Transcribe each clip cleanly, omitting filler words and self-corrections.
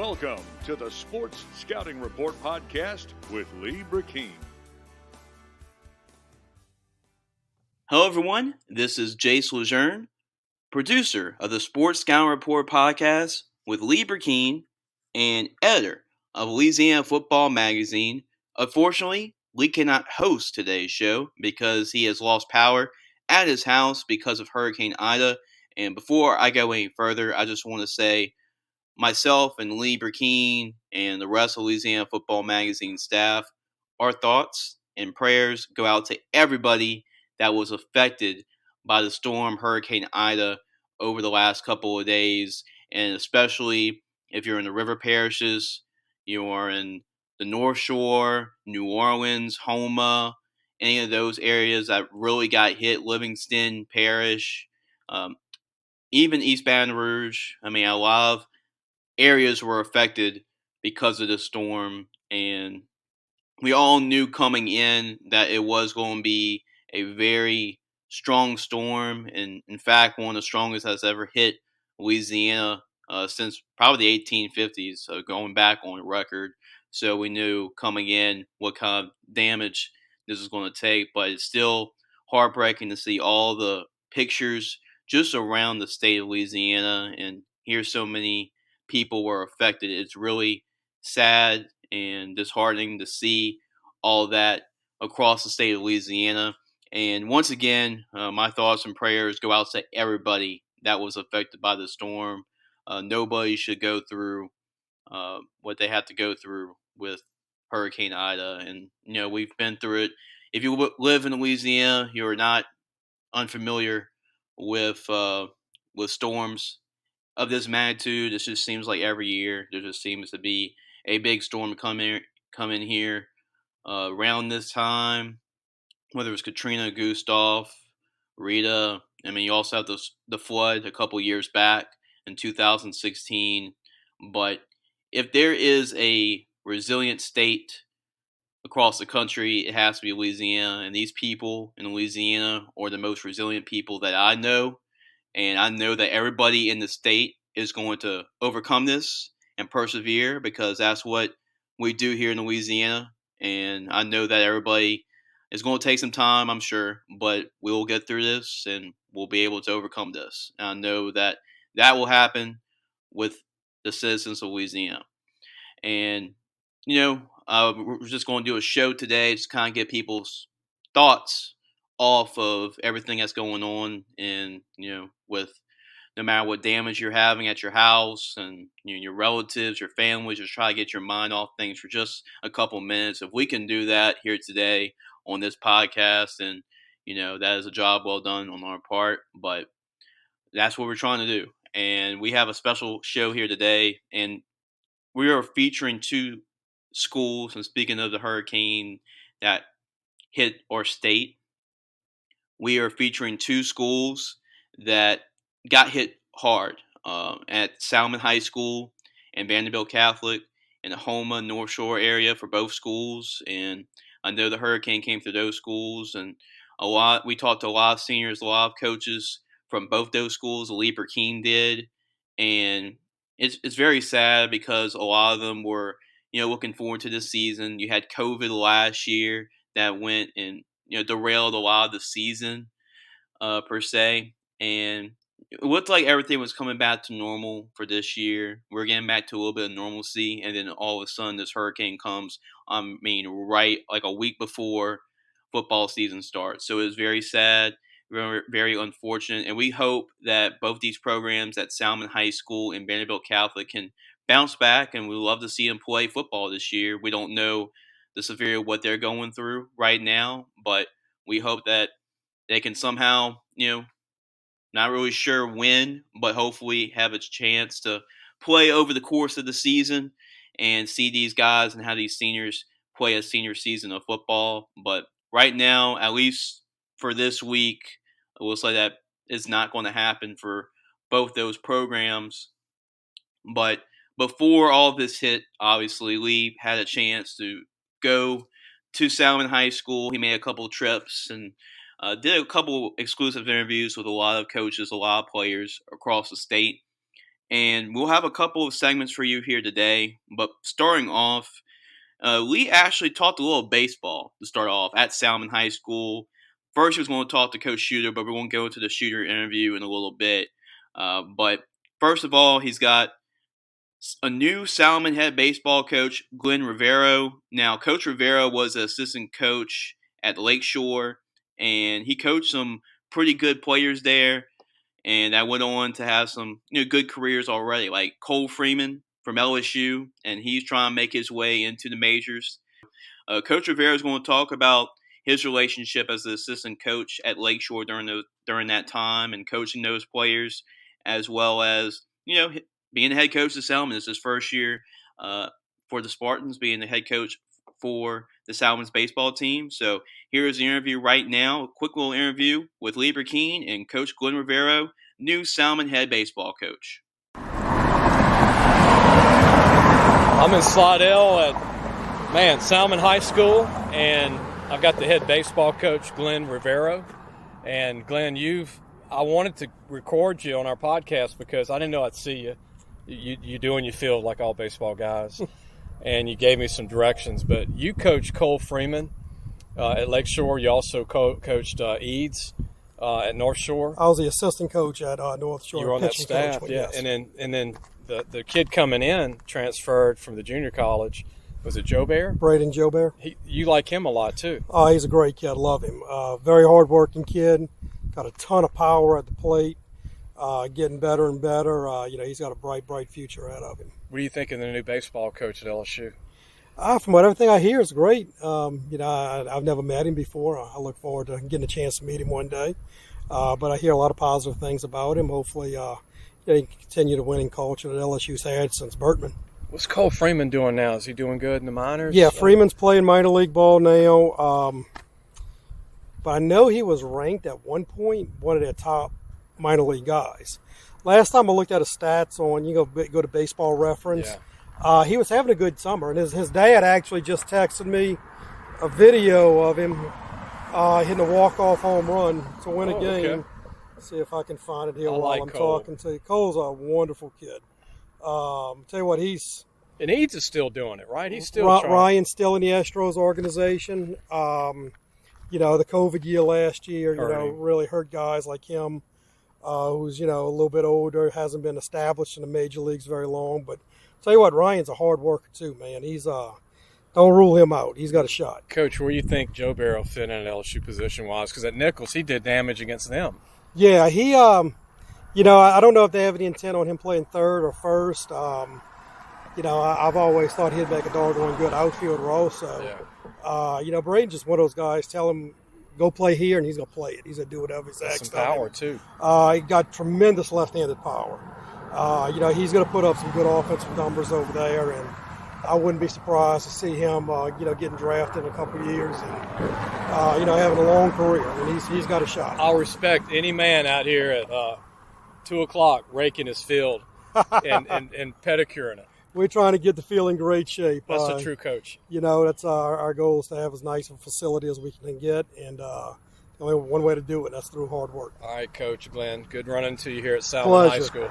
Welcome to the Sports Scouting Report podcast with Lee Brecheen. Hello, everyone. This is Jace LeJeune, producer of the Sports Scouting Report podcast with Lee Brecheen and editor of Louisiana Football Magazine. Unfortunately, Lee cannot host today's show because he has lost power at his house because of Hurricane Ida. And before I go any further, I just want to say myself and Lee Brecheen and the rest of Louisiana Football Magazine staff, our thoughts and prayers go out to everybody that was affected by the storm Hurricane Ida over the last couple of days, and especially if you're in the river parishes, you are in the North Shore, New Orleans, Houma, any of those areas that really got hit, Livingston Parish, even East Baton Rouge. I mean, a lot of areas were affected because of the storm, and we all knew coming in that it was going to be a very strong storm, and in fact, one of the strongest that's ever hit Louisiana since probably the 1850s, so going back on record. So we knew coming in what kind of damage this was going to take, but it's still heartbreaking to see all the pictures just around the state of Louisiana and hear so many people were affected. It's really sad and disheartening to see all that across the state of Louisiana. And once again, my thoughts and prayers go out to everybody that was affected by the storm. Nobody should go through what they had to go through with Hurricane Ida. And, you know, we've been through it. If you live in Louisiana, you're not unfamiliar with storms of this magnitude. It just seems like every year there just seems to be a big storm come in here around this time, whether it's Katrina, Gustav, Rita. I mean, you also have the flood a couple years back in 2016. But if there is a resilient state across the country, it has to be Louisiana. And these people in Louisiana are the most resilient people that I know. And I know that everybody in the state is going to overcome this and persevere because that's what we do here in Louisiana. And I know that everybody is going to take some time, I'm sure, but we'll get through this and we'll be able to overcome this. And I know that that will happen with the citizens of Louisiana. And, you know, we're just going to do a show today to kind of get people's thoughts off of everything that's going on and, you know, with no matter what damage you're having at your house and your relatives, your families, just try to get your mind off things for just a couple minutes. If we can do that here today on this podcast, and that is a job well done on our part. But that's what we're trying to do, and we have a special show here today, and we are featuring two schools. And speaking of the hurricane that hit our state, we are featuring two schools that got hit hard at Salmen High School and Vanderbilt Catholic in the Houma North Shore area for both schools. And I know the hurricane came through those schools, and we talked to a lot of seniors, a lot of coaches from both those schools. Lee Brecheen did, and it's very sad because a lot of them were looking forward to this season. You had COVID last year that went and derailed a lot of the season per se, and it looked like everything was coming back to normal for this year. We're getting back to a little bit of normalcy, and then all of a sudden this hurricane comes. I mean, right like a week before football season starts. So it was very sad, very, very unfortunate, and we hope that both these programs at Salmen High School and Vanderbilt Catholic can bounce back, and we love to see them play football this year. We don't know the severity of what they're going through right now, but we hope that they can somehow, not really sure when, but hopefully have a chance to play over the course of the season and see these guys and how these seniors play a senior season of football. But right now, at least for this week, it looks like that is not going to happen for both those programs. But before all of this hit, obviously, Lee had a chance to go to Salmen High School. He made a couple of trips and did a couple exclusive interviews with a lot of coaches, a lot of players across the state. and we'll have a couple of segments for you here today. But starting off, Lee actually talked a little baseball to start off at Salmen High School. First, he was going to talk to Coach Chuter, but we're going to go into the Chuter interview in a little bit. But first of all, he's got a new Salmen head baseball coach, Glenn Rivero. Now, Coach Rivero was an assistant coach at Lakeshore, and he coached some pretty good players there, and that went on to have some good careers already, like Cole Freeman from LSU, and he's trying to make his way into the majors. Coach Rivera is going to talk about his relationship as the assistant coach at Lakeshore during that time and coaching those players, as well as being the head coach of Salmen. This is his first year for the Spartans, being the head coach for the Salmen's baseball team. So here is the interview right now. A quick little interview with Lee Brecheen and Coach Glenn Rivero, new Salmen head baseball coach. I'm in Slidell at Salmen High School, and I've got the head baseball coach, Glenn Rivero. And Glenn, I wanted to record you on our podcast because I didn't know I'd see you. You do in your field like all baseball guys. And you gave me some directions. But you coached Cole Freeman at Lakeshore. You also coached Eads at North Shore. I was the assistant coach at North Shore. You were on that staff, yeah. Yes. And then the kid coming in transferred from the junior college. Was it Joe Bear? Braden Joe Bear. You like him a lot, too. Oh, he's a great kid. Love him. Very hard-working kid. Got a ton of power at the plate. Getting better and better. He's got a bright future ahead of him. What do you think of the new baseball coach at LSU? From everything I hear, it's great. I've never met him before. I look forward to getting a chance to meet him one day. But I hear a lot of positive things about him. Hopefully, he can continue the winning culture that LSU's had since Bertman. What's Cole Freeman doing now? Is he doing good in the minors? Yeah, Freeman's playing minor league ball now. But I know he was ranked at one point one of their top minor league guys. Last time I looked at his stats on, go to Baseball Reference, he was having a good summer. And his dad actually just texted me a video of him hitting a walk-off home run to win a game. Okay. See if I can find it here while I'm talking to you. Cole's a wonderful kid. Tell you what, and Eads is still doing it, right? He's still Ryan's still in the Astros organization. The COVID year last year, really hurt guys like him, who's a little bit older, hasn't been established in the major leagues very long. But tell you what, Ryan's a hard worker too, man. He's don't rule him out. He's got a shot. Coach, where do you think Joe Barrow fit in at LSU position-wise? Because at Nichols, he did damage against them. Yeah, he. I don't know if they have any intent on him playing third or first. I've always thought he'd make a doggone good outfielder also. Yeah. Braden's just one of those guys, tell him, go play here, and he's going to play it. He's going to do whatever he's asked. Some power, too. He got tremendous left-handed power. He's going to put up some good offensive numbers over there, and I wouldn't be surprised to see him, getting drafted in a couple of years and, having a long career. I mean, he's got a shot. I'll respect any man out here at 2 o'clock raking his field and pedicuring it. We're trying to get the field in great shape. That's a true coach. That's our goal, is to have as nice a facility as we can get, and only one way to do it, and that's through hard work. All right, Coach Glenn. Good running to you here at Salmen High School.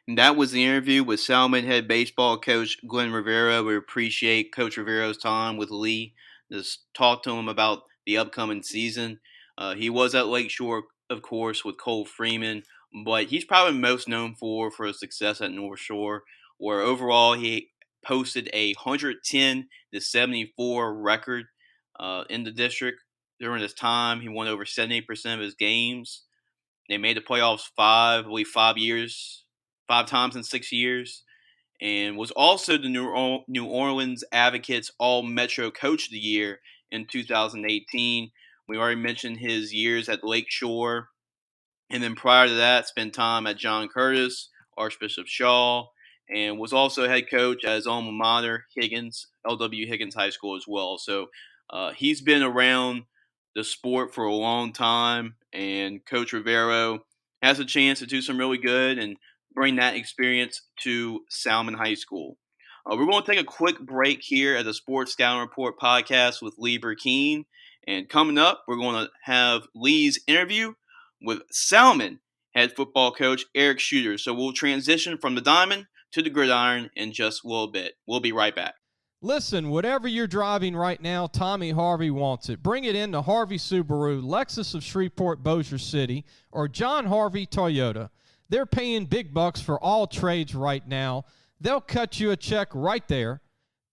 And that was the interview with Salmen head baseball coach Glenn Rivero. We appreciate Coach Rivero's time with Lee. Just talk to him about the upcoming season. He was at Lakeshore, of course, with Cole Freeman, but he's probably most known for his success at North Shore, where overall he posted a 110-74 record in the district. During his time, he won over 78% of his games. They made the playoffs 5 times in 6 years, and was also the New Orleans Advocates All-Metro Coach of the Year in 2018. We already mentioned his years at Lakeshore, and then prior to that, spent time at John Curtis, Archbishop Shaw, and was also head coach at his alma mater, LW Higgins High School as well. So he's been around the sport for a long time, and Coach Rivero has a chance to do some really good and bring that experience to Salmen High School. We're going to take a quick break here at the Sports Scouting Report podcast with Lee Brecheen. And coming up, we're going to have Lee's interview with Salmen head football coach Eric Chuter. So we'll transition from the diamond to the gridiron in just a little bit. We'll be right back. Listen, whatever you're driving right now, Tommy Harvey wants it. Bring it in to Harvey Subaru, Lexus of Shreveport, Bossier City, or John Harvey Toyota. They're paying big bucks for all trades right now. They'll cut you a check right there.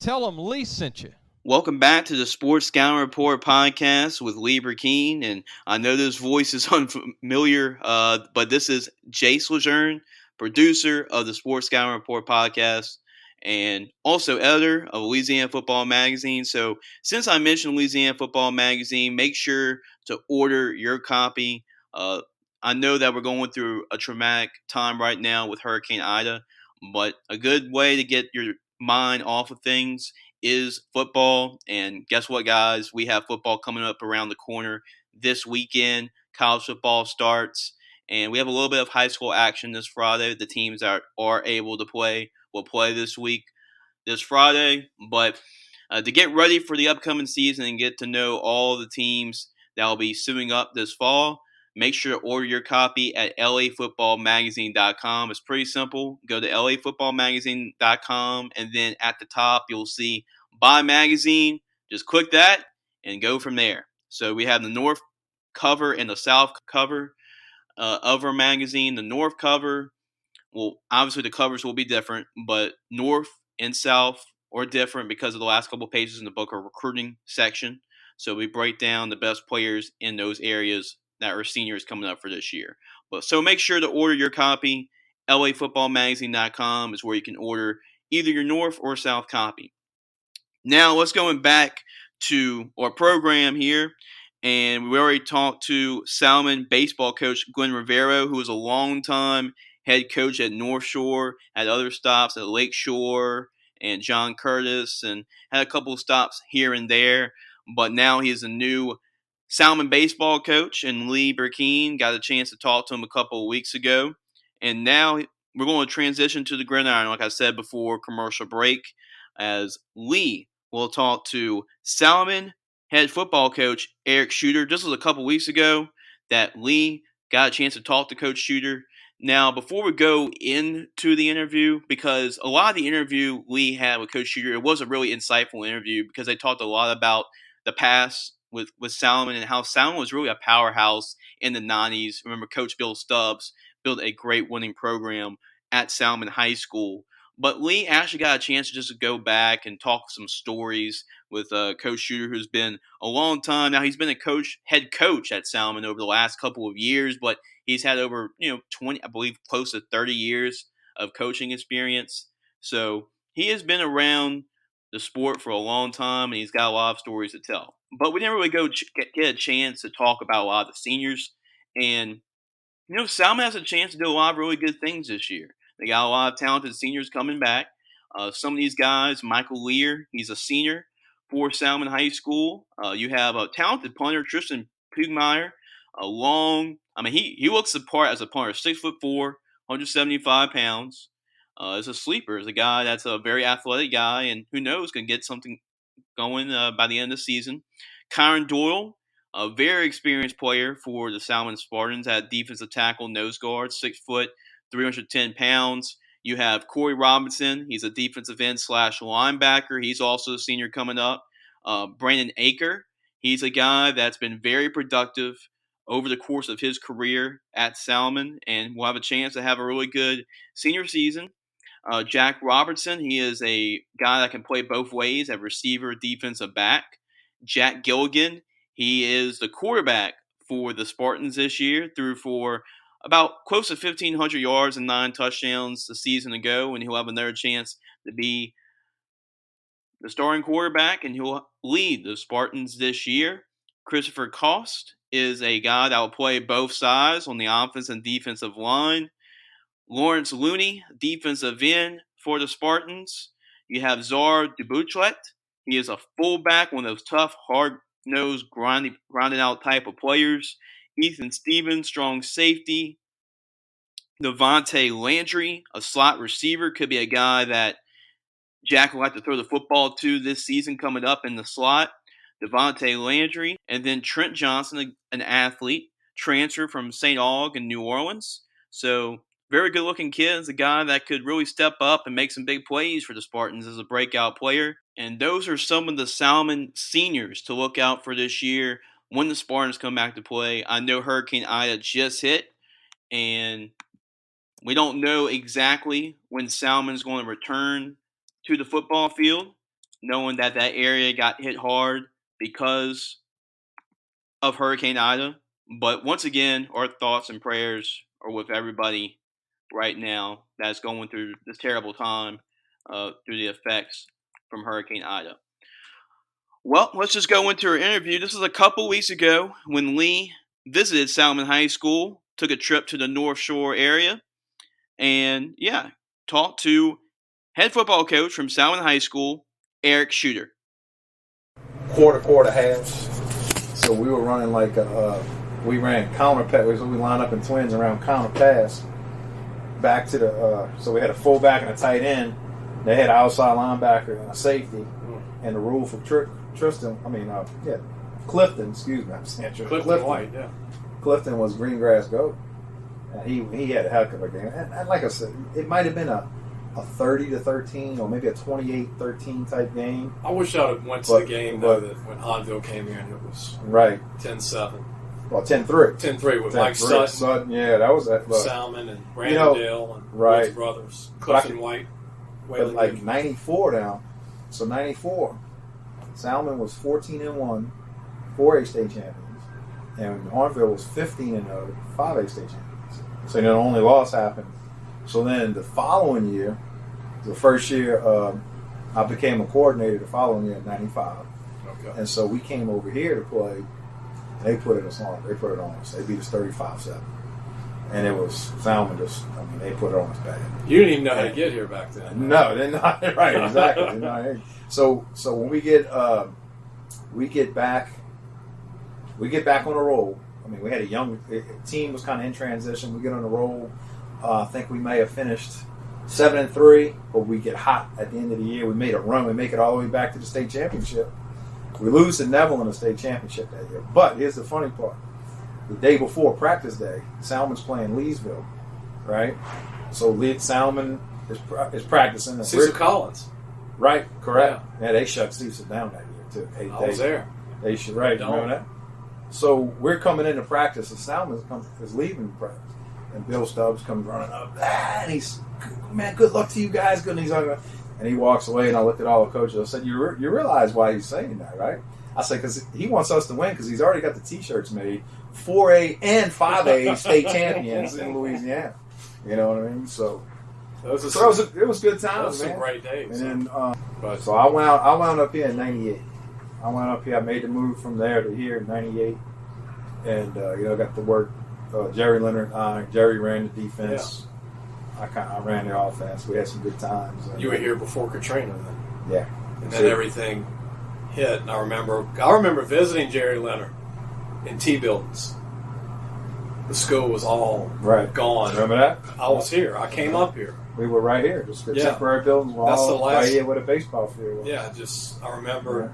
Tell them Lee sent you. Welcome back to the Sports Scouting Report podcast with Lee Brecheen. And I know this voice is unfamiliar, but this is Jace LeJeune, producer of the Sports Scouting Report podcast, and also editor of Louisiana Football Magazine. So since I mentioned Louisiana Football Magazine, make sure to order your copy. I know that we're going through a traumatic time right now with Hurricane Ida, but a good way to get your mind off of things is football. And guess what, guys? We have football coming up around the corner this weekend. College football starts, and we have a little bit of high school action this Friday. The teams that are able to play will play this Friday. But to get ready for the upcoming season and get to know all the teams that will be suiting up this fall, make sure to order your copy at lafootballmagazine.com. It's pretty simple. Go to lafootballmagazine.com, and then at the top you'll see Buy Magazine. Just click that and go from there. So we have the North cover and the South cover of our magazine. The North cover, well, obviously the covers will be different, but North and South are different because of the last couple pages in the book are recruiting section. So we break down the best players in those areas that are seniors coming up for this year. But so make sure to order your copy. lafootballmagazine.com is where you can order either your North or South copy. Now let's go back to our program here. And we already talked to Salmen baseball coach Glenn Rivero, who was a longtime head coach at North Shore, had other stops at Lake Shore and John Curtis, and had a couple of stops here and there. But now he's a new Salmen baseball coach, and Lee Brecheen got a chance to talk to him a couple of weeks ago. And now we're going to transition to the gridiron, like I said before, commercial break, as Lee will talk to Salmen head football coach Eric Chuter. This was a couple weeks ago that Lee got a chance to talk to Coach Chuter. Now, before we go into the interview, because a lot of the interview Lee had with Coach Chuter, it was a really insightful interview because they talked a lot about the past with Salmen and how Salmen was really a powerhouse in the 90s. Remember, Coach Bill Stubbs built a great winning program at Salmen High School. But Lee actually got a chance to just go back and talk some stories with Coach Chuter, who's been a long time. Now, he's been a head coach at Salmen over the last couple of years, but he's had over 20, I believe, close to 30 years of coaching experience. So he has been around the sport for a long time, and he's got a lot of stories to tell. But we didn't really get a chance to talk about a lot of the seniors. And, Salmen has a chance to do a lot of really good things this year. They got a lot of talented seniors coming back. Some of these guys, Michael Lear, he's a senior for Salmen High School. You have a talented punter, Tristan Pugmeyer. He looks the part as a punter, 6'4", 175 pounds. As a sleeper, as a guy that's a very athletic guy, and who knows, can get something going by the end of the season. Kyron Doyle, a very experienced player for the Salmen Spartans at defensive tackle, nose guard, 6 foot, 310 pounds. You have Corey Robertson. He's a defensive end / linebacker. He's also a senior coming up. Brandon Aker. He's a guy that's been very productive over the course of his career at Salmen and will have a chance to have a really good senior season. Jack Robertson. He is a guy that can play both ways at receiver, defensive back. Jack Gilligan. He is the quarterback for the Spartans this year, threw for about close to 1,500 yards and 9 touchdowns a season ago, and he'll have another chance to be the starting quarterback, and he'll lead the Spartans this year. Christopher Cost is a guy that will play both sides on the offense and defensive line. Lawrence Looney, defensive end for the Spartans. You have Zar Dubuchlet. He is a fullback, one of those tough, hard-nosed, grinded out type of players. Ethan Stevens, strong safety. Devontae Landry, a slot receiver, could be a guy that Jack will have to throw the football to this season coming up in the slot. Devontae Landry. And then Trent Johnson, an athlete, transfer from St. Aug in New Orleans. So very good-looking kid. Is a guy that could really step up and make some big plays for the Spartans as a breakout player. And those are some of the Salmen seniors to look out for this year when the Spartans come back to play. I know Hurricane Ida just hit, and we don't know exactly when Salmen's going to return to the football field, knowing that that area got hit hard because of Hurricane Ida. But once again, our thoughts and prayers are with everybody right now that's going through this terrible time through the effects from Hurricane Ida. Well, let's just go into our interview. This is a couple weeks ago when Lee visited Salmen High School, took a trip to the North Shore area, and talked to head football coach from Salmen High School, Eric Chuter. Quarter halves. So we were running we ran counter pass. We lined up in twins around counter pass. Back to the so we had a fullback and a tight end. They had an outside linebacker and a safety. And the rule for Clifton. Excuse me, I'm saying Clifton White. Yeah. Clifton was green grass goat. And he had a heck of a game. And like I said, it might have been a 30-13 or maybe a 28-13 type game. I wish I would went to the game though that when Hanville came here and it was right 10-7. Well, 10-3. 10-3 with Mike Sutton. Yeah, that was that. Salmen and Brandon Dale and Woods brothers. Clifton White. But like 94 now. So 94, Salmen was 14-1, 4A state champions, and Hanville was 15-0, 5A state champions. So the only loss happened. So then the following year, the first year, I became a coordinator the following year in 95. Okay. And so we came over here to play, and they put it on us. They beat us 35-7. And it was Salmen they put it on us bad. You didn't even know how to get here back then. No, they're not. Right, exactly. So when we get back on the roll. I mean, we had a young team was kind of in transition. We get on the roll. I think we may have finished 7-3, but we get hot at the end of the year. We made a run. We make it all the way back to the state championship. We lose to Neville in the state championship that year. But here's the funny part. The day before practice day, Salmen's playing Leesville, right? So Salmen is practicing. Cecil Collins. Right, correct. Yeah, they shut Cecil down that year, too. I was there. They should, right, remember that? So we're coming into practice, and Salmen is leaving practice. And Bill Stubbs comes running up, and he's, man, good luck to you guys. Good. And he walks away, and I looked at all the coaches. I said, you realize why he's saying that, right? I said, because he wants us to win because he's already got the T-shirts made, 4A and 5A state champions in Louisiana. You know what I mean? So it was good times, man. Some great days. And then, so I wound up here in 98. I wound up here. I made the move from there to here in 98. And, got to work. Jerry Leonard and I. Jerry ran the defense. Yeah. I ran the offense. We had some good times. You were here before Katrina then. Yeah. And then everything hit. And I remember visiting Jerry Leonard in T buildings. The school was all gone. Remember that? I was here. I came up here. We were right here. Just the temporary buildings were all right here where the baseball field was. Yeah, I remember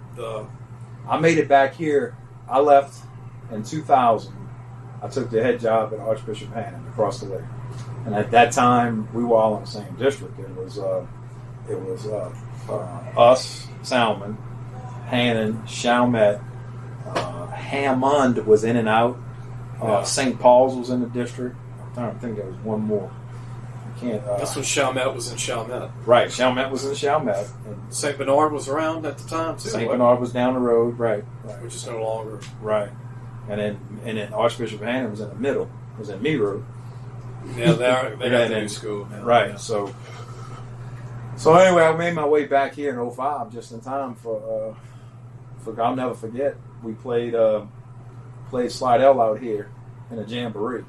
I made it back here. I left in 2000. I took the head job at Archbishop Hannon across the way. And at that time, we were all in the same district. It was us, Salmen, Hannon, Chalmette, Hammond was in and out. St. Paul's was in the district. I'm trying to think there was one more. I can't. That's when Chalmette was in Chalmette. Right, Chalmette was in Chalmette. And St. Bernard was around at the time too. St. Bernard was down the road, right. Which is no longer. Right. And then Archbishop Hannon was in the middle. Was in Me Road. Yeah, they got the new school now. Right. Yeah. So anyway, I made my way back here in 05 just in time for I'll never forget. We played Slidell out here in a jamboree.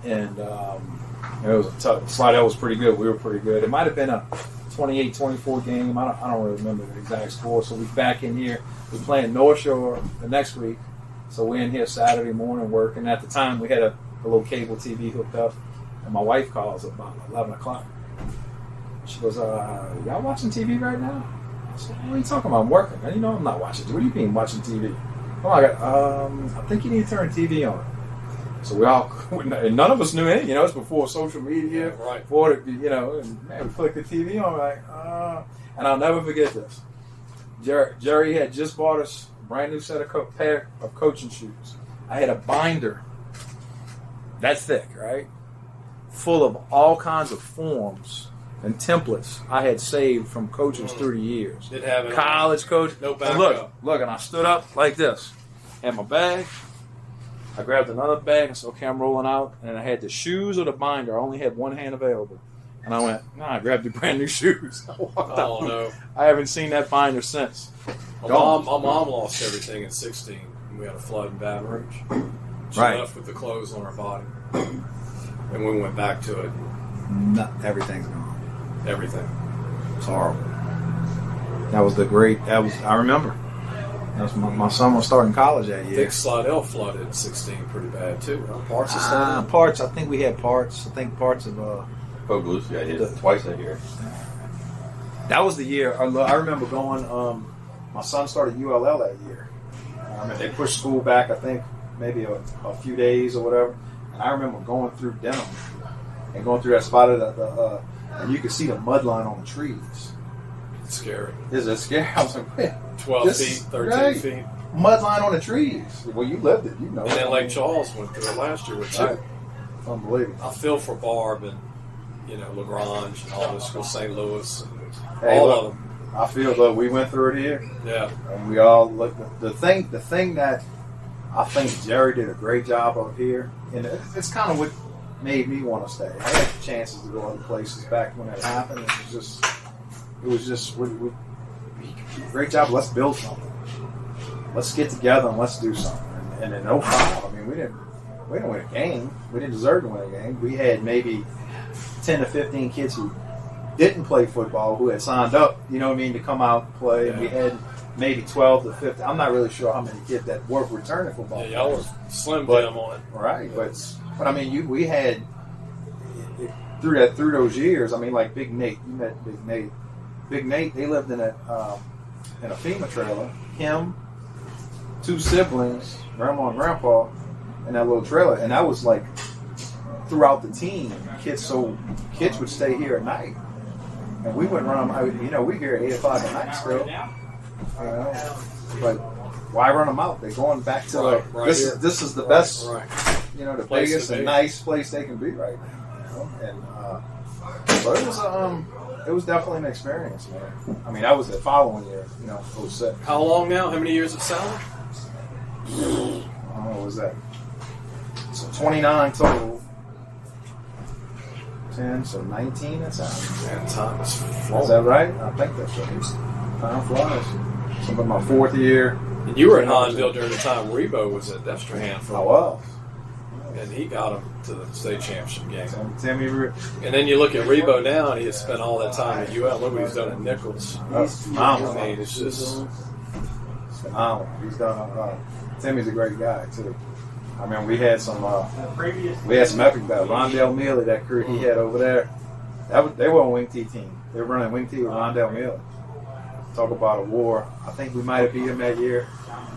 And it was a tough. Slidell was pretty good. We were pretty good. It might have been a 28-24 game. I don't really remember the exact score. So we back in here. We're playing North Shore the next week. So we're in here Saturday morning working. At the time, we had a little cable TV hooked up. And my wife calls about 11 o'clock. She goes, y'all watching TV right now? I said, what are you talking about? I'm working. And I'm not watching TV. What do you mean watching TV? Oh, I think you need to turn TV on. So we all, and none of us knew anything. It's before social media, right? Before and man, we clicked the TV on like, and I'll never forget this. Jerry had just bought us a brand new set of pair of coaching shoes. I had a binder that thick, right, full of all kinds of forms and templates I had saved from coaches through the years. Didn't have it college coach. No and backup. Look, and I stood up like this, had my bag. I grabbed another bag and said, okay, I'm rolling out. And I had the shoes or the binder. I only had one hand available. And I went, I grabbed the brand new shoes. I walked out. No. I haven't seen that binder since. My mom lost everything in 16. We had a flood in Baton Rouge. She left with the clothes on her body. And we went back to it. Everything's gone. Everything. It's horrible. I remember. My son was starting college that year. I think Slidell flooded in 16 pretty bad too. Parts of Parts. I think we had parts. I think parts of Pogloose got hit twice that year. That was the year. I remember going. My son started ULL that year. They pushed school back. I think maybe a few days or whatever. And I remember going through Denham and going through that spot of and you could see the mud line on the trees. It's scary. Is it scary? I was like, man, 12 feet, 13 feet. Mud line on the trees. Well, you lived it, And then Lake Charles went through it last year with two. Right. Unbelievable. I feel for Barb and LaGrange and all this schools, St. Louis, and Hey, all look, of them. I feel that we went through it here. Yeah. And we all look. The thing that I think Jerry did a great job of here, and it's kind of what made me want to stay. I had chances to go other places back when it happened. It was just great job. Let's build something. Let's get together and let's do something. And in 05, we didn't win a game. We didn't deserve to win a game. We had maybe 10 to 15 kids who didn't play football who had signed up, to come out and play. Yeah. And we had maybe 12 to 15. I'm not really sure how many kids that were returning football. Yeah, y'all were slim jam on it. Right, but we had through those years. Like Big Nate, you met Big Nate. Big Nate, they lived in a FEMA trailer. Him, two siblings, grandma and grandpa, in that little trailer, and that was like throughout the team. Kids would stay here at night, and we would run them. We here at 8 o'clock at night still. But why run them out? They're going back to this is the best, the biggest and nice place they can be right now. And so it was definitely an experience, man. That was the following year, 06. How long now? How many years of Salmen? What was that? So 29 total. 10, so 19 at Salmen. Man, time is Is that right? I think that's right. Time flies. So my fourth year. And you were at Vandebilt during the time Rebo was at Destrehan for I was. And he got him to the state championship game. Timmy. And then you look at Rebo now, and he has spent all that time at UL. Look what he's done at Nichols. It's just phenomenal. He's done. Timmy's a great guy too. We had some epic battles. Rondell Mealy, that crew he had over there. They were a wing T team. They were running wing T with Rondell Mealy. Talk about a war. I think we might have beat him that year.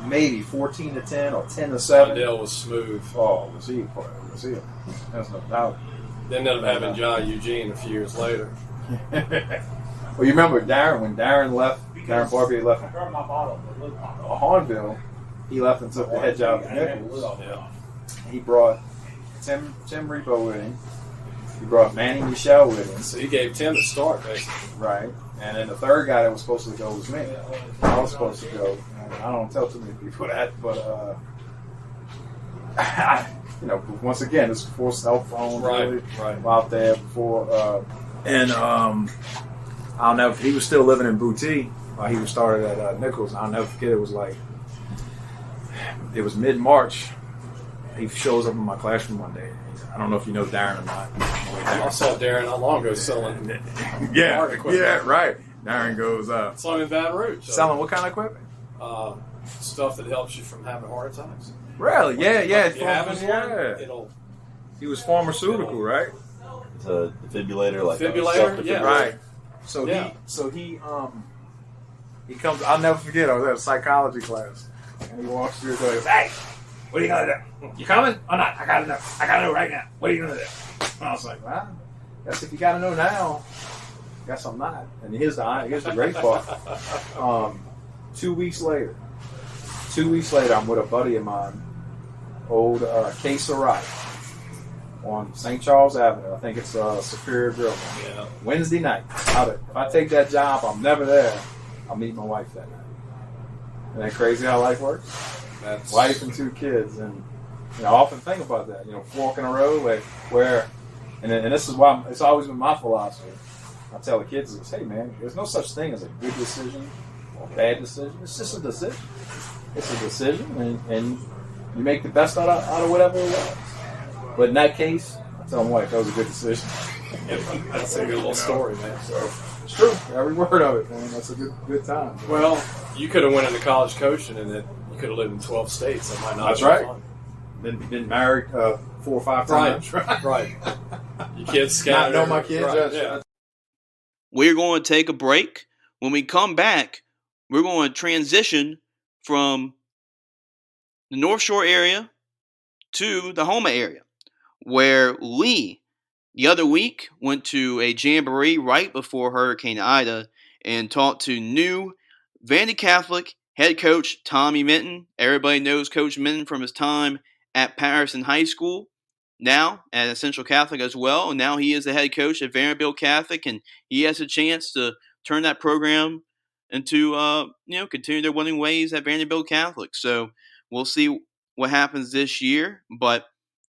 Maybe 14-10 or 10-7. Rondell was smooth. Oh, was he? There's no doubt. They ended up having John Eugene a few years later. Well, you remember Darren, when Darren left, Darren Barbier left Hornville, he left and took the head job at Nichols. Yeah. He brought Tim Rebo with him. He brought Manny Michelle with him. So he gave Tim the start, basically. Right. And then the third guy that was supposed to go was me. I was supposed to go. I don't tell too many people that, but once again, it's before cell phones, right. Out there before. I'll never. He was still living in Boutique while he was started at Nichols. I'll never forget. It was mid-March. He shows up in my classroom one day. I don't know if you know Darren or not. I saw Darren not long ago selling yeah, right. Darren goes selling in Baton Rouge. Selling what kind of equipment? Stuff that helps you from having heart attacks. Really? Yeah. If you having one, he was pharmaceutical, right? It's a defibrillator, like defibrillator, yeah. Right. So he comes. I'll never forget. I was at a psychology class, and he walks through and goes, "Hey, What are you going to do? You coming or not? I got to know. I got to know right now. What are you going to do? And I was like, well, I guess if you got to know now, I guess I'm not. And here's the great part. 2 weeks later, I'm with a buddy of mine, old K. Sarai, on St. Charles Avenue. I think it's Superior Grill. Yeah. Wednesday night. If I take that job, I'm never there. I'll meet my wife that night. Isn't that crazy how life works? That's Wife and 2 kids, and I often think about that. Fork in the road where and this is why it's always been my philosophy. I tell the kids this: hey man, there's no such thing as a good decision or a bad decision. It's just a decision. It's a decision, and you make the best out of whatever it was. But in that case, I tell my wife that was a good decision. That's a good little story, man. So it's true, every word of it, man. That's a good time. Well, you could have went into college coaching, and then you could have lived in 12 states. That might not. That's have been right. Fun. Been married 4 or 5 times. Right. Your kids Not scattered. know my kids. Right, Yeah. We're going to take a break. When we come back, we're going to transition from the North Shore area to the Houma area, where Lee, the other week, went to a jamboree right before Hurricane Ida and talked to new Vandy Catholic head coach Tommy Minton. Everybody knows Coach Minton from his time at Patterson High School, now at Central Catholic as well. And now he is the head coach at Vanderbilt Catholic, and he has a chance to turn that program into, continue their winning ways at Vanderbilt Catholic. So we'll see what happens this year. But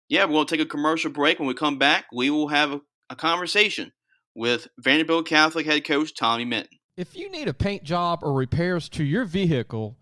yeah, we're going to take a commercial break. When we come back, we will have a conversation with Vanderbilt Catholic head coach Tommy Minton. If you need a paint job or repairs to your vehicle,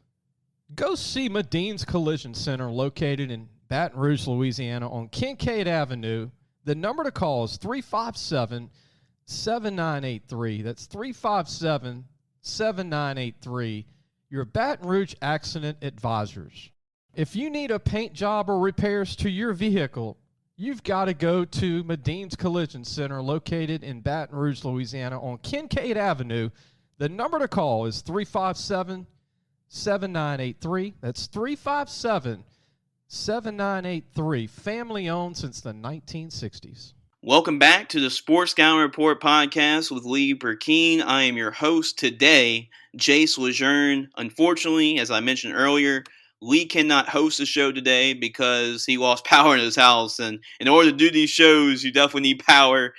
go see Madine's Collision Center located in Baton Rouge, Louisiana on Kincaid Avenue. The number to call is 357-7983. That's 357-7983. Your Baton Rouge Accident Advisors. If you need a paint job or repairs to your vehicle, you've got to go to Madine's Collision Center located in Baton Rouge, Louisiana on Kincaid Avenue. The number to call is 357-7983. That's 357-7983. Family owned since the 1960s. Welcome back to the Sports Scouting Report podcast with Lee Brecheen. I am your host today, Jace LeJeune. Unfortunately, as I mentioned earlier, Lee cannot host the show today because he lost power in his house. And in order to do these shows, you definitely need power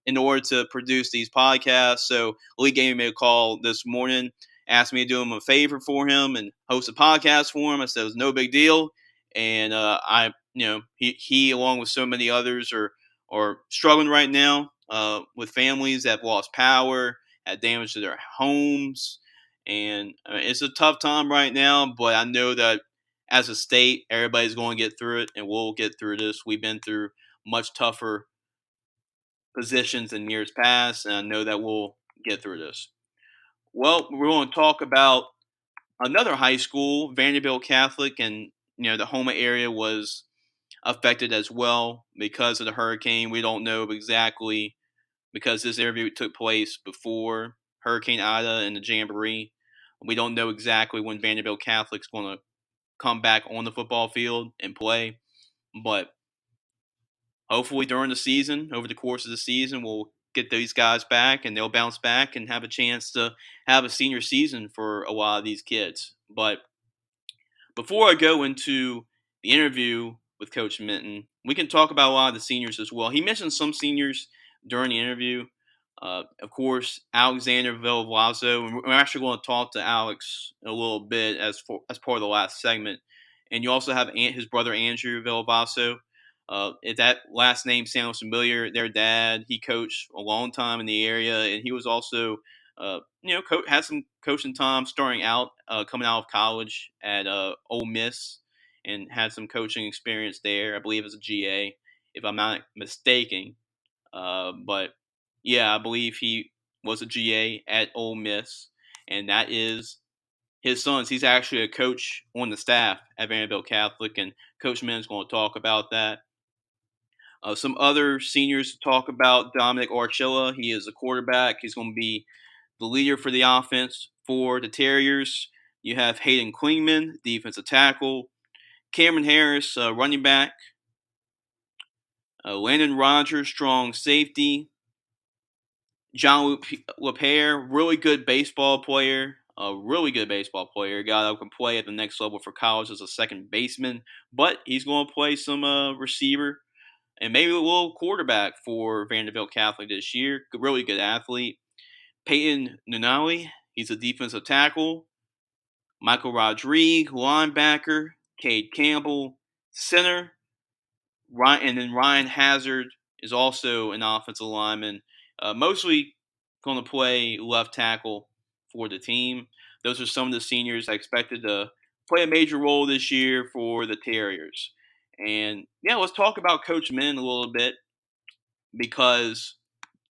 in order to produce these podcasts. So Lee gave me a call this morning, asked me to do him a favor for him and host a podcast for him. I said it was no big deal. And he along with so many others are struggling right now with families that have lost power, had damage to their homes. And it's a tough time right now, but I know that as a state, everybody's going to get through it, and we'll get through this. We've been through much tougher positions in years past, and I know that we'll get through this. Well, we're going to talk about another high school, Vanderbilt Catholic, and the Houma area was affected as well because of the hurricane. We don't know exactly, because this interview took place before Hurricane Ida and the jamboree. We don't know exactly when Vanderbilt Catholic's going to come back on the football field and play, but hopefully during the season, over the course of the season, we'll get these guys back and they'll bounce back and have a chance to have a senior season for a lot of these kids. But before I go into the interview with Coach Minton, we can talk about a lot of the seniors as well. He mentioned some seniors during the interview. Of course, Alexander Villavaso, and we're actually going to talk to Alex in a little bit as part of the last segment. And you also have his brother Andrew Villavaso. If that last name sounds familiar, their dad, he coached a long time in the area, and he was also, had some coaching time starting out, coming out of college at Ole Miss, and had some coaching experience there, I believe as a GA, if I'm not mistaken. But yeah, I believe he was a GA at Ole Miss, and that is his son's. He's actually a coach on the staff at Vanderbilt Catholic, and Coach Minton's going to talk about that. Some other seniors to talk about: Dominic Arcilla. He is a quarterback. He's going to be the leader for the offense for the Terriers. You have Hayden Klingman, defensive tackle. Cameron Harris, running back. Landon Rogers, strong safety. John LePere, really good baseball player. A really good baseball player. A guy that can play at the next level for college as a second baseman. But he's going to play some receiver and maybe a little quarterback for Vanderbilt Catholic this year. Really good athlete. Peyton Nunali, he's a defensive tackle. Michael Rodriguez, linebacker. Cade Campbell, center. And then Ryan Hazard is also an offensive lineman, mostly going to play left tackle for the team. Those are some of the seniors I expected to play a major role this year for the Terriers. And, yeah, let's talk about Coach Minton a little bit because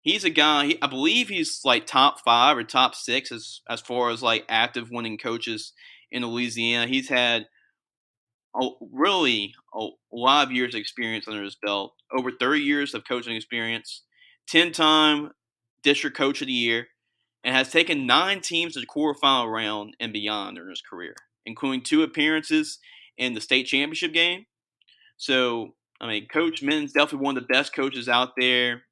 he's a guy, I believe he's like top 5 or top 6 as far as like active winning coaches in Louisiana. He's had a lot of years of experience under his belt, over 30 years of coaching experience, 10-time district coach of the year, and has taken 9 teams to the quarterfinal round and beyond during his career, including 2 appearances in the state championship game. So, I mean, Coach Minton's definitely one of the best coaches out there.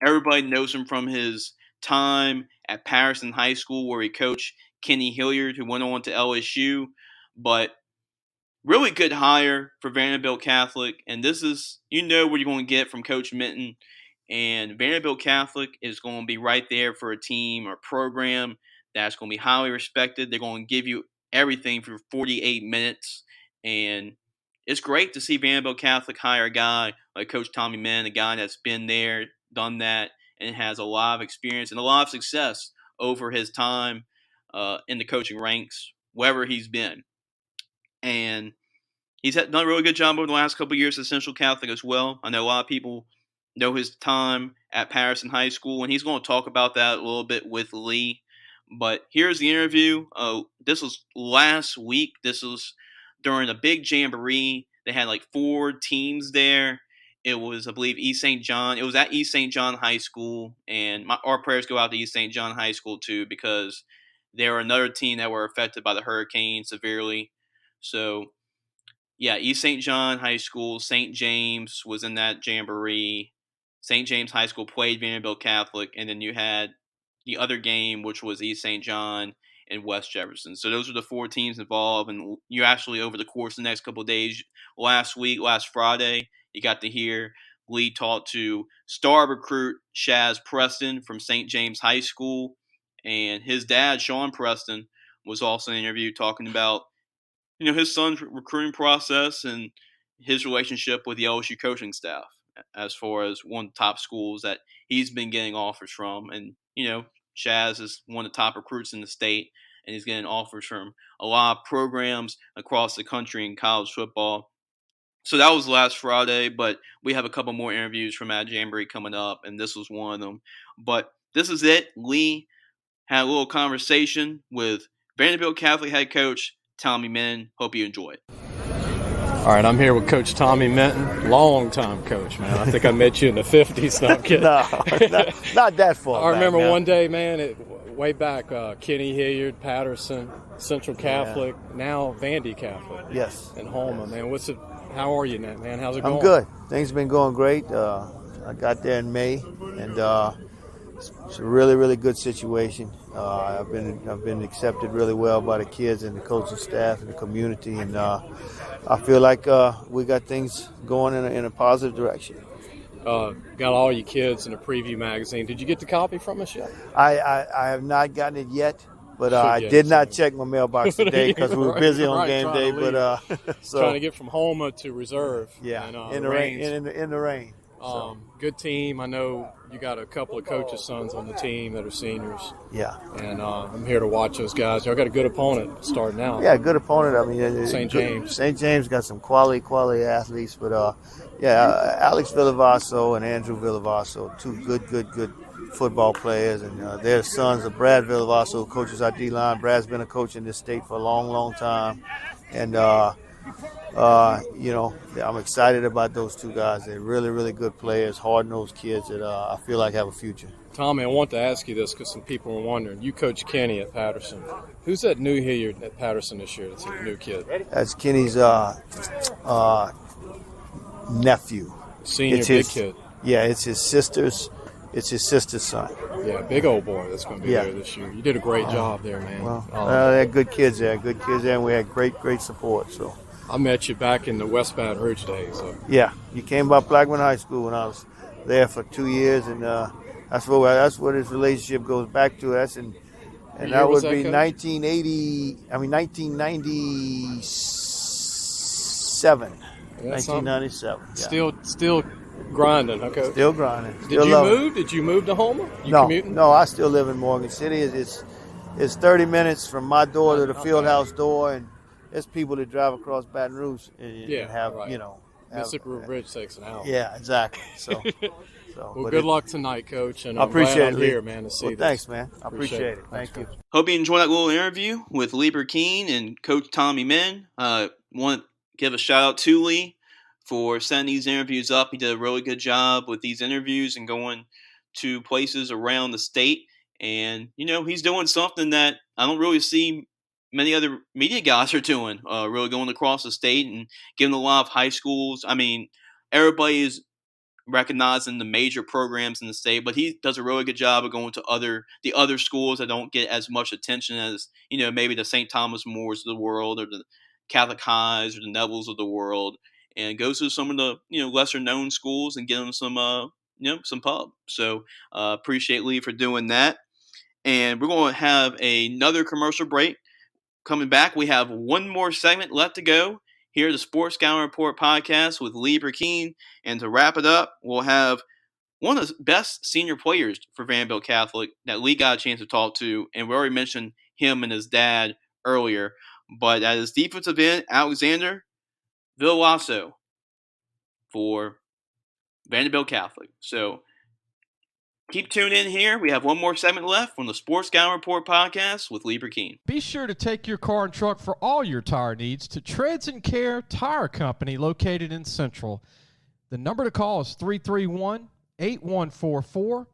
Everybody knows him from his time at Patterson High School where he coached Kenny Hilliard, who went on to LSU. But really good hire for Vanderbilt Catholic, and this is, what you're going to get from Coach Minton. And Vanderbilt Catholic is going to be right there for a team or program that's going to be highly respected. They're going to give you everything for 48 minutes, and it's great to see Vanderbilt Catholic hire a guy like Coach Tommy Minton, a guy that's been there, done that, and has a lot of experience and a lot of success over his time in the coaching ranks, wherever he's been. And he's done a really good job over the last couple of years at Central Catholic as well. I know a lot of people know his time at Patterson High School, and he's going to talk about that a little bit with Lee. But here's the interview. This was last week. This was during a big jamboree. They had like 4 teams there. It was, I believe, East St. John. It was at East St. John High School, and our prayers go out to East St. John High School too because they were another team that were affected by the hurricane severely. So, yeah, East St. John High School, St. James was in that jamboree. St. James High School played Vanderbilt Catholic, and then you had the other game, which was East St. John and West Jefferson. So those are the 4 teams involved, and you actually, over the course of the next couple of days, last Friday, you got to hear Lee talk to star recruit Shaz Preston from St. James High School, and his dad, Sean Preston, was also in an interview talking about his son's recruiting process and his relationship with the LSU coaching staff as far as one of the top schools that he's been getting offers from. And, Shaz is one of the top recruits in the state, and he's getting offers from a lot of programs across the country in college football. So that was last Friday, but we have a couple more interviews from that jamboree coming up, and this was one of them. But this is it. Lee had a little conversation with Vanderbilt Catholic head coach Tommy Minton. Hope you enjoy it. All right, I'm here with Coach Tommy Minton, long-time coach, man. I think I met you in the 50s. No, I'm kidding. No, not that far. I remember one day, man, way back, Kenny Hilliard, Patterson, Central Catholic, now Vandy Catholic. Yes. And Holma, man. How are you, man? How's it going? I'm good. Things have been going great. I got there in May, and it's a really, really good situation. I've been accepted really well by the kids and the coaching staff and the community, and I feel like we got things going in a positive direction. Got all you kids in a preview magazine. Did you get the copy from us yet? I have not gotten it yet, but I did not check my mailbox today because we were busy on game day. But so trying to get from Holma to reserve. Yeah, and, in the rain. In the rain. Good team. I know you got a couple of coaches' sons on the team that are seniors. Yeah. And I'm here to watch those guys. Y'all got a good opponent starting out. Yeah, good opponent. I mean, St. James. St. James got some quality athletes, but Alex Villavaso and Andrew Villavaso, 2 good football players, and their sons of Brad Villavaso, who coaches our D-line. Brad's been a coach in this state for a long time, and I'm excited about those two guys. They're really, really good players, hard-nosed kids that I feel like have a future. Tommy, I want to ask you this because some people were wondering. You coach Kenny at Patterson. Who's that new here at Patterson this year? That's a new kid. That's Kenny's nephew. Senior, big kid. Yeah, it's his sister's son. Yeah, big old boy that's going to be there this year. You did a great job there, man. Well, they had good kids there, and we had great support. So I met you back in the West Baton Rouge days. So. Yeah, you came by Blackman High School when I was there for 2 years, and that's what his relationship goes back to. That would be 1997. Yeah, 1997. Yeah. Still grinding. Okay. Still grinding. Did you move to Houma? No, I still live in Morgan City. It's 30 minutes from my door to the Fieldhouse door, and there's people that drive across Baton Rouge and have, right. Mississippi River Bridge takes an hour. Yeah, exactly. So well, good luck tonight, Coach. And I appreciate it, here, man, to see this. Thanks, man. I appreciate it. Thank you. Hope you enjoyed that little interview with Lee Brecheen and Coach Tommy Minton. Want to give a shout out to Lee for setting these interviews up. He did a really good job with these interviews and going to places around the state. And, he's doing something that I don't really see many other media guys are doing, really going across the state and giving a lot of high schools. I mean, everybody is recognizing the major programs in the state, but he does a really good job of going to the other schools that don't get as much attention as, maybe the St. Thomas Moores of the world or the Catholic Highs or the Nevilles of the world, and goes to some of the, lesser known schools and get them some pub. So appreciate Lee for doing that. And we're going to have another commercial break. Coming back, we have one more segment left to go here at the Sports Scouting Report podcast with Lee Brecheen. And to wrap it up, we'll have one of the best senior players for Vanderbilt Catholic that Lee got a chance to talk to. And we already mentioned him and his dad earlier. But at his defensive end, Alex Villavaso for Vanderbilt Catholic. So keep tuned in here. We have one more segment left from the Sports Scouting Report podcast with Lee Brecheen. Be sure to take your car and truck for all your tire needs to Treads and Care Tire Company located in Central. The number to call is 331-8144.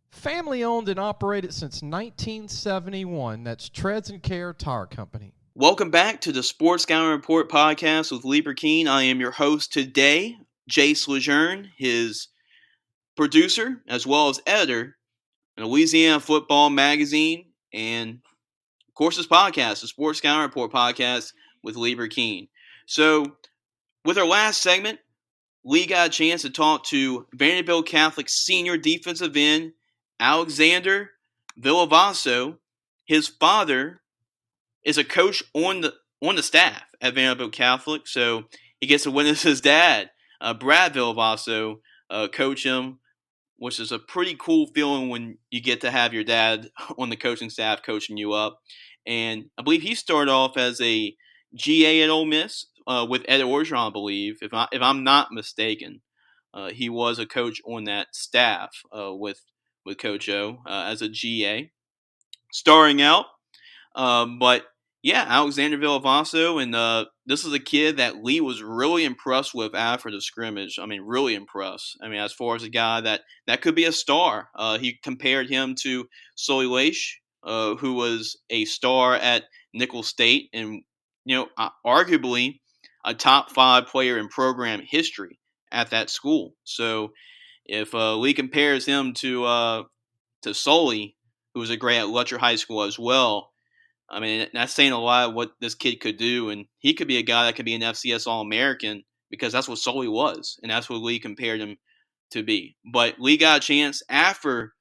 Family owned and operated since 1971. That's Treads and Care Tire Company. Welcome back to the Sports Scouting Report podcast with Lee Brecheen. I am your host today, Jace LeJeune, his producer as well as editor in Louisiana Football Magazine, and of course this podcast, the Sports Scouting Report podcast with Lee Brecheen. So with our last segment, Lee got a chance to talk to Vanderbilt Catholic senior defensive end Alex Villavaso. His father is a coach on the staff at Vanderbilt Catholic, so he gets to witness his dad, Brad Villavaso, coach him, which is a pretty cool feeling when you get to have your dad on the coaching staff coaching you up. And I believe he started off as a GA at Ole Miss with Ed Orgeron, I believe, if I'm not mistaken. He was a coach on that staff with Coach O as a GA, starting out. But yeah, Alexander Villavaso, and this is a kid that Lee was really impressed with after the scrimmage. I mean, really impressed. I mean, as far as a guy that could be a star. He compared him to Sully Leish, who was a star at Nicholls State and, arguably a top 5 player in program history at that school. So if Lee compares him to Sully, who was a great at Letcher High School as well, I mean, that's saying a lot of what this kid could do, and he could be a guy that could be an FCS All-American because that's what Sully was, and that's what Lee compared him to be. But Lee got a chance after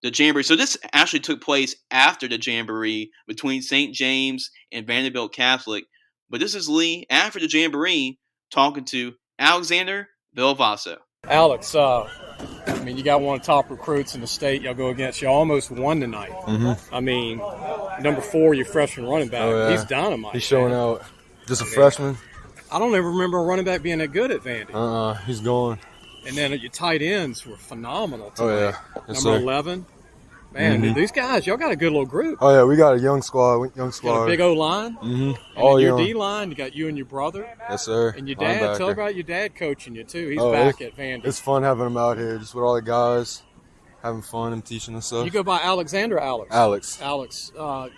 the Jamboree. So this actually took place after the Jamboree between St. James and Vanderbilt Catholic. But this is Lee after the Jamboree talking to Alexander Villavaso. Alex, you got one of the top recruits in the state. Y'all go against. You almost won tonight. Mm-hmm. I mean, number 4, your freshman running back. Oh, yeah. He's dynamite. He's showing out. Just a freshman. I don't ever remember a running back being that good at Vandy. He's going. And then your tight ends were phenomenal tonight. Oh, yeah. Yes, number sir. 11, Man, these guys, y'all got a good little group. Oh yeah, we got a young squad. Got a big O-line. Mm-hmm. And your D-line, you got you and your brother. Yes, sir. And your dad. Linebacker. Tell about your dad coaching you too. He's back at Vandy. It's fun having him out here, just with all the guys, having fun and teaching us stuff. You go by Alexander Alex? Alex.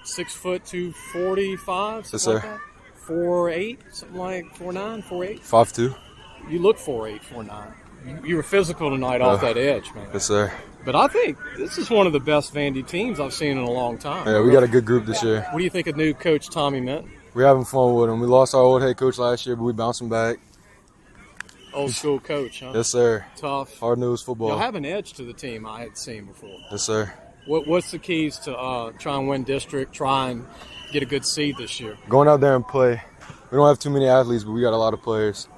6 foot 245. Yes, sir. Like that? 4'8", something like 4'9", 4'8". 5'2". You look 4'8", 4'9". You were physical tonight off that edge, man. Yes, sir. But I think this is one of the best Vandy teams I've seen in a long time. Yeah, we got a good group this year. What do you think of new coach Tommy Minton? We're having fun with him. We lost our old head coach last year, but we bounced him back. Old school coach, huh? Yes, sir. Tough. Hard-nosed football. You'll have an edge to the team I had seen before. Yes, sir. What's the keys to try and win district, try and get a good seed this year? Going out there and play. We don't have too many athletes, but we got a lot of players.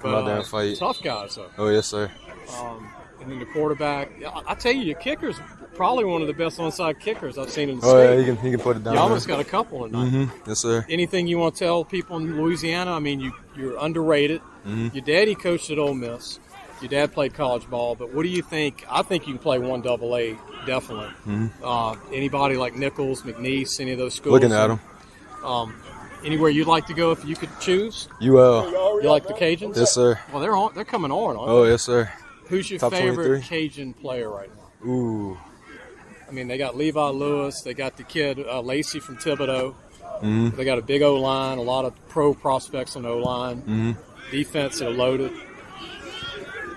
Come out there and fight. Tough guys, though. Oh, yes, sir. And then the quarterback. I tell you, your kicker's probably one of the best onside kickers I've seen in the state. Oh, yeah, he can put it down. You almost got a couple tonight. Mm-hmm. Yes, sir. Anything you want to tell people in Louisiana? I mean, you're underrated. Mm-hmm. Your daddy coached at Ole Miss. Your dad played college ball. But what do you think? I think you can play 1AA, definitely. Mm-hmm. Anybody like Nichols, McNeese, any of those schools? Looking at them. Anywhere you'd like to go if you could choose? UL. You like the Cajuns? Yes, sir. Well, they're coming on, aren't they? Oh, yes, sir. Who's your Top favorite 23? Cajun player right now? Ooh. I mean, they got Levi Lewis. They got the kid Lacey from Thibodeau. Mm-hmm. They got a big O-line, a lot of pro prospects on O-line. Mm-hmm. Defense are loaded.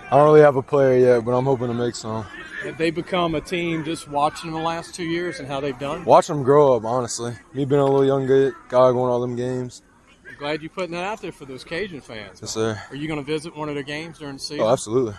I don't really have a player yet, but I'm hoping to make some. Have they become a team just watching the last 2 years and how they've done? Watch them grow up, honestly. Me being a little young guy going all them games. I'm glad you're putting that out there for those Cajun fans. Yes, sir. Are you going to visit one of their games during the season? Oh, absolutely.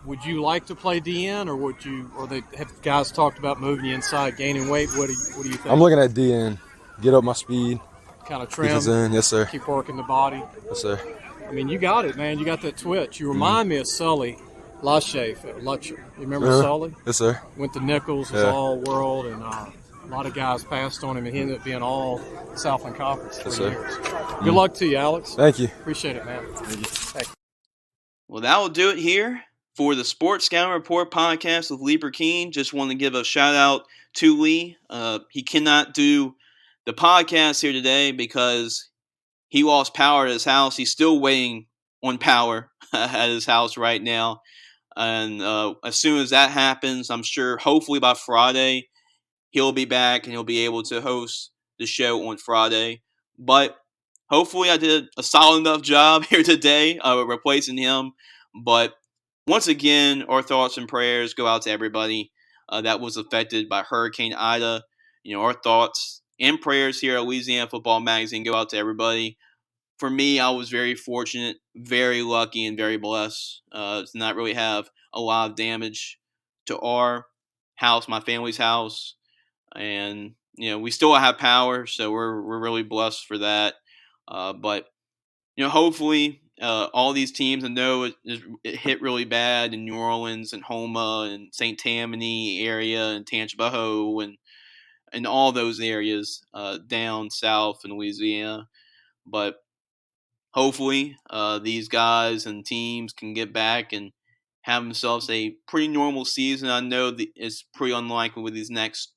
Would you like to play DN, or would you? Or they have guys talked about moving you inside, gaining weight? What do you think? I'm looking at DN. Get up my speed. Kind of trim. In. Yes, sir. Keep working the body. Yes, sir. I mean, you got it, man. You got that twitch. You remind me of Sully Lachey at Lutcher. You remember Sully? Yes, sir. Went to Nichols, was all world, and a lot of guys passed on him, and he ended up being all Southland Conference for years. Good luck to you, Alex. Thank you. Appreciate it, man. Thank you. Well, that will do it here for the Sports Scouting Report podcast with Lee Brecheen. Just want to give a shout out to Lee. He cannot do the podcast here today because he lost power at his house. He's still waiting on power at his house right now. And as soon as that happens, I'm sure hopefully by Friday, he'll be back and he'll be able to host the show on Friday. But hopefully I did a solid enough job here today replacing him. But once again, our thoughts and prayers go out to everybody that was affected by Hurricane Ida. You know, our thoughts and prayers here at Louisiana Football Magazine go out to everybody. For me, I was very fortunate, very lucky, and very blessed to not really have a lot of damage to our house, my family's house. And, you know, we still have power, so we're really blessed for that. But, you know, hopefully all these teams, I know it hit really bad in New Orleans and Houma and St. Tammany area and Tangipahoa and all those areas down south in Louisiana. But hopefully these guys and teams can get back and have themselves a pretty normal season. I know that it's pretty unlikely with these next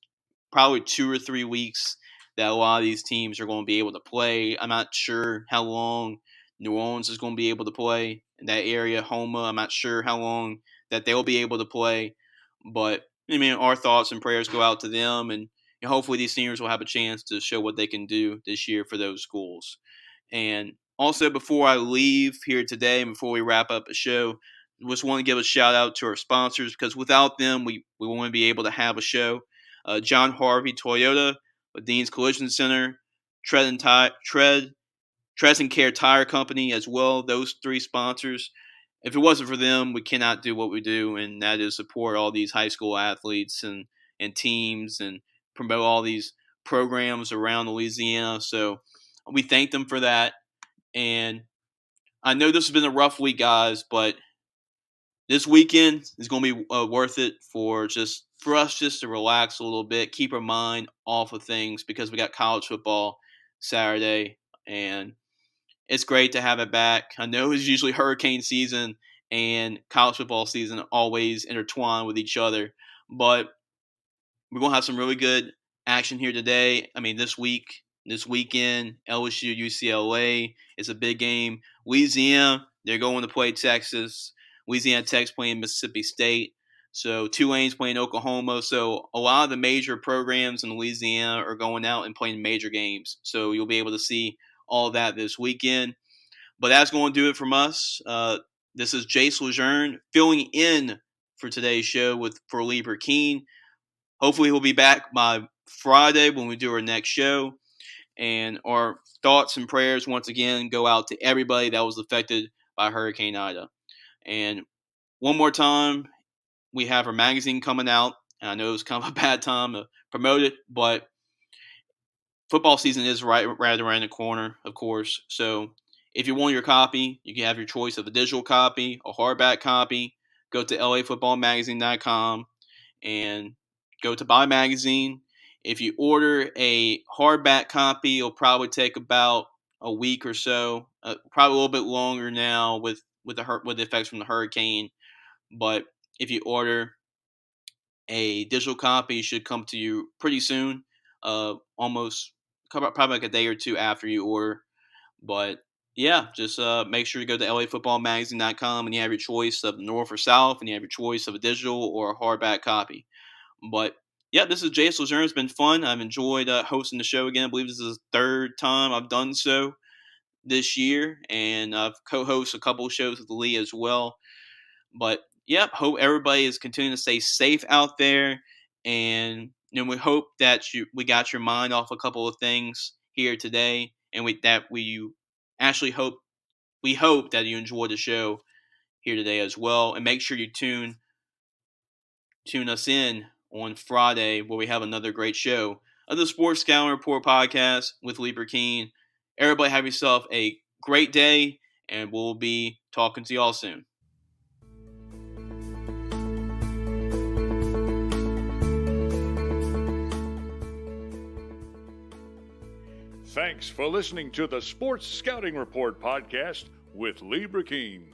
probably 2 or 3 weeks that a lot of these teams are going to be able to play. I'm not sure how long New Orleans is going to be able to play in that area. Houma, I'm not sure how long that they'll be able to play. But, I mean, our thoughts and prayers go out to them. And hopefully these seniors will have a chance to show what they can do this year for those schools. And also, before I leave here today and before we wrap up the show, just want to give a shout out to our sponsors because without them, we won't be able to have a show. John Harvey Toyota, Dean's Collision Center, Tread and Care Tire Company as well. Those 3 sponsors. If it wasn't for them, we cannot do what we do, and that is support all these high school athletes and teams and promote all these programs around Louisiana. So we thank them for that. And I know this has been a rough week, guys, but this weekend is going to be worth it for us just to relax a little bit, keep our mind off of things because we got college football Saturday, and it's great to have it back. I know it's usually hurricane season and college football season always intertwined with each other, but we're going to have some really good action here today. I mean, this weekend, LSU, UCLA is a big game. Louisiana, they're going to play Texas. Louisiana Tech's playing Mississippi State. So Tulane's playing Oklahoma. So a lot of the major programs in Louisiana are going out and playing major games. So you'll be able to see all of that this weekend. But that's going to do it from us. This is Jace LeJeune filling in for today's show for Lee Brecheen. Hopefully he'll be back by Friday when we do our next show. And our thoughts and prayers once again go out to everybody that was affected by Hurricane Ida. And one more time, we have our magazine coming out. And I know it's kind of a bad time to promote it, but football season is right around the corner, of course. So if you want your copy, you can have your choice of a digital copy, a hardback copy. Go to lafootballmagazine.com and go to Buy Magazine. If you order a hardback copy, it'll probably take about a week or so, probably a little bit longer now with the effects from the hurricane. But if you order a digital copy, it should come to you pretty soon, almost probably like a day or two after you order. But yeah, just make sure you go to lafootballmagazine.com and you have your choice of north or south, and you have your choice of a digital or a hardback copy. But yeah, this is Jace LeJeune. It's been fun. I've enjoyed hosting the show again. I believe this is the third time I've done so this year, and I've co-hosted a couple of shows with Lee as well. But yeah, hope everybody is continuing to stay safe out there, and we hope that we got your mind off a couple of things here today, and we hope that you enjoyed the show here today as well. And make sure you tune us in on Friday, where we have another great show of the Sports Scouting Report podcast with Lee Brecheen. Everybody have yourself a great day, and we'll be talking to y'all soon. Thanks for listening to the Sports Scouting Report podcast with Lee Brecheen.